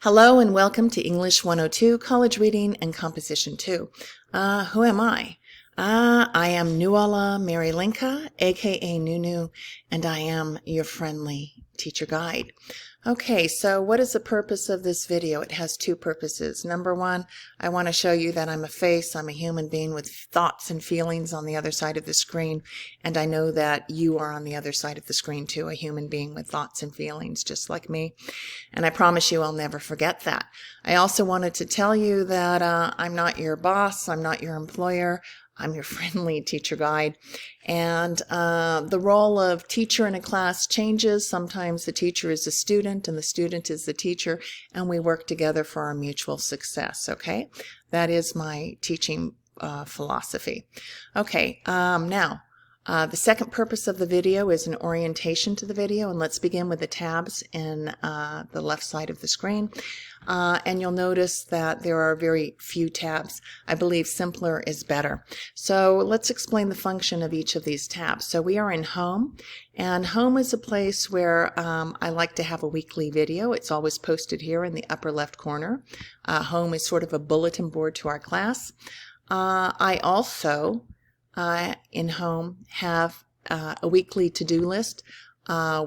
Hello and welcome to English 102, College Reading and Composition 2. Who am I? I am Nuala Marilinka, aka Nunu, and I am your friendly teacher guide. Okay, so what is the purpose of this video? It has two purposes. Number one, I want to show you that I'm a face, I'm a human being with thoughts and feelings on the other side of the screen, and I know that you are on the other side of the screen too, a human being with thoughts and feelings just like me. And I promise you I'll never forget that. I also wanted to tell you that I'm not your boss, I'm not your employer, I'm your friendly teacher guide. And the role of teacher in a class changes. Sometimes the teacher is the student and the student is the teacher, and we work together for our mutual success, okay? That is my teaching philosophy. Okay, now, the second purpose of the video is an orientation to the video, and let's begin with the tabs in the left side of the screen. And you'll notice that there are very few tabs. I believe simpler is better. So let's explain the function of each of these tabs. So we are in Home, and Home is a place where I like to have a weekly video. It's always posted here in the upper left corner. Home is sort of a bulletin board to our class. I also in Home have a weekly to-do list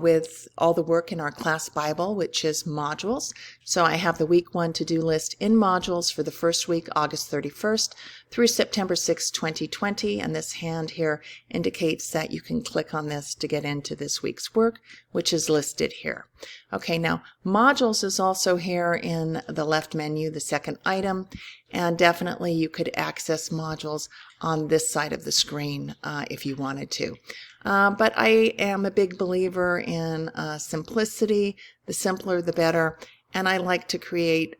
with all the work in our class Bible, which is modules. So I have the week 1 to-do list in modules for the first week, August 31st through September 6, 2020. And this hand here indicates that you can click on this to get into this week's work, which is listed here. Okay, now modules is also here in the left menu, the second item, and definitely you could access modules on this side of the screen if you wanted to. But I am a big believer in simplicity. The simpler, the better. And I like to create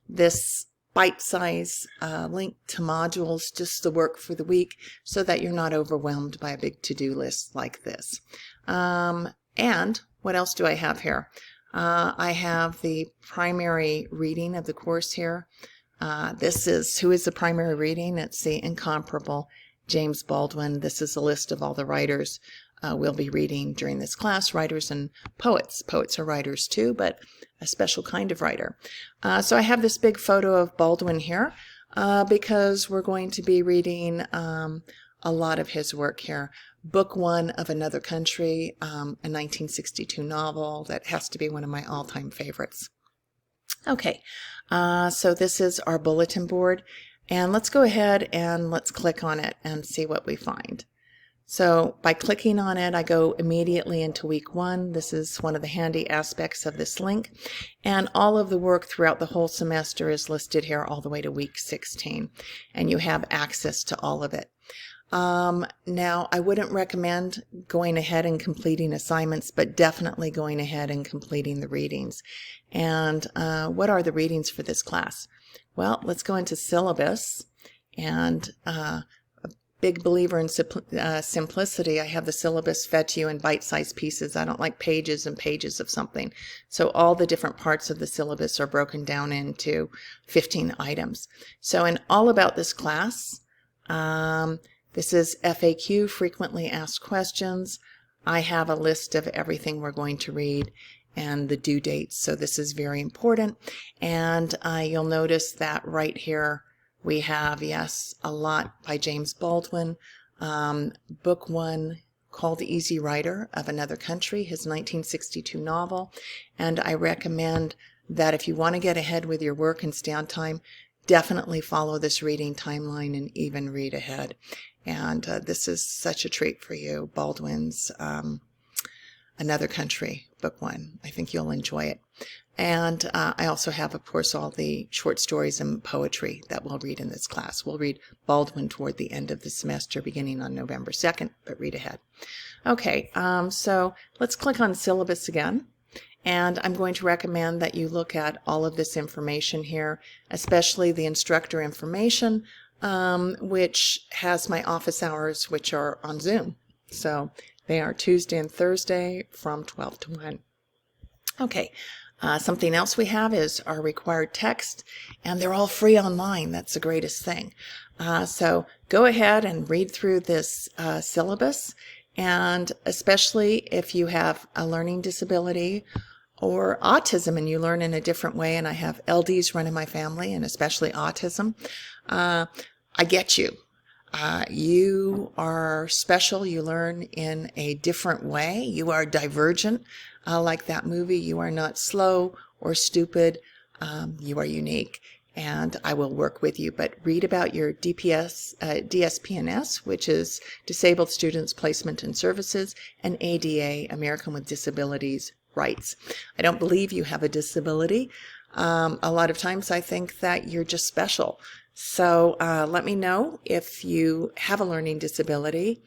this bite-size link to modules, just the work for the week, so that you're not overwhelmed by a big to-do list like this. And what else do I have here? I have the primary reading of the course here. This is, who is the primary reading? It's the incomparable James Baldwin. This is a list of all the writers we'll be reading during this class, writers and poets. Poets are writers too, but a special kind of writer. So I have this big photo of Baldwin here because we're going to be reading a lot of his work here. Book 1 of Another Country, a 1962 novel that has to be one of my all-time favorites. Okay, so this is our bulletin board. And let's go ahead and let's click on it and see what we find. So by clicking on it, I go immediately into week 1. This is one of the handy aspects of this link. And all of the work throughout the whole semester is listed here all the way to week 16. And you have access to all of it. Now, I wouldn't recommend going ahead and completing assignments, but definitely going ahead and completing the readings. And what are the readings for this class? Well, let's go into Syllabus, and a big believer in simplicity. I have the syllabus fed to you in bite-sized pieces. I don't like pages and pages of something. So all the different parts of the syllabus are broken down into 15 items. So in All About This Class, this is FAQ, Frequently Asked Questions. I have a list of everything we're going to read and the due dates, so this is very important. And you'll notice that right here we have, yes, a lot by James Baldwin. Book 1 called Easy Rider of Another Country, his 1962 novel. And I recommend that if you want to get ahead with your work and stay on time, definitely follow this reading timeline and even read ahead. And this is such a treat for you, Baldwin's Another Country, Book 1. I think you'll enjoy it. And I also have, of course, all the short stories and poetry that we'll read in this class. We'll read Baldwin toward the end of the semester, beginning on November 2nd, but read ahead. Okay, so let's click on Syllabus again. And I'm going to recommend that you look at all of this information here, especially the instructor information, which has my office hours, which are on Zoom. So they are Tuesday and Thursday from 12 to 1. Okay, something else we have is our required text, and they're all free online. That's the greatest thing. So go ahead and read through this syllabus, and especially if you have a learning disability or autism and you learn in a different way, and I have LDs run in my family, and especially autism, I get you. You are special. You learn in a different way. You are divergent, like that movie. You are not slow or stupid. You are unique, and I will work with you. But read about your DSPNS, which is Disabled Students Placement and Services, and ADA, American with Disabilities Rights. I don't believe you have a disability. A lot of times I think that you're just special. So let me know if you have a learning disability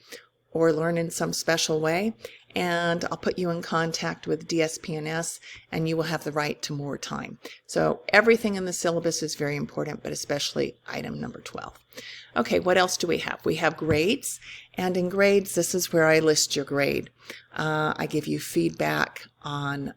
or learn in some special way, and I'll put you in contact with DSPNS, and you will have the right to more time. So everything in the syllabus is very important, but especially item number 12. Okay, what else do we have? We have grades, and in grades, this is where I list your grade. I give you feedback on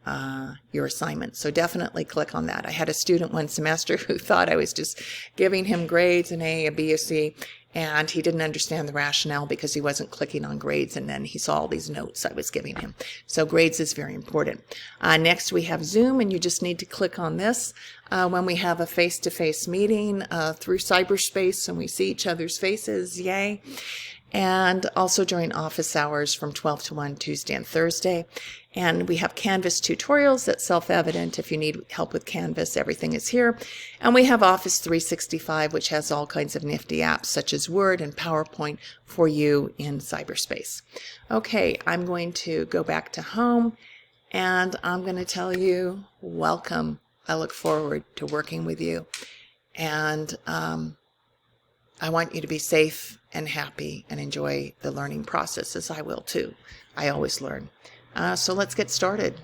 your assignment, so definitely click on that. I had a student one semester who thought I was just giving him grades, an A, a B, a C, and he didn't understand the rationale because he wasn't clicking on grades, and then he saw all these notes I was giving him. So grades is very important. Next we have Zoom, and you just need to click on this when we have a face-to-face meeting through cyberspace and we see each other's faces, yay. And also during office hours from 12 to 1, Tuesday and Thursday. And we have Canvas tutorials. That's self-evident. If you need help with Canvas, everything is here. And we have Office 365, which has all kinds of nifty apps such as Word and PowerPoint for you in cyberspace. Okay, I'm going to go back to home, and I'm going to tell you, welcome. I look forward to working with you. And I want you to be safe and happy and enjoy the learning process, as I will too. I always learn. So let's get started.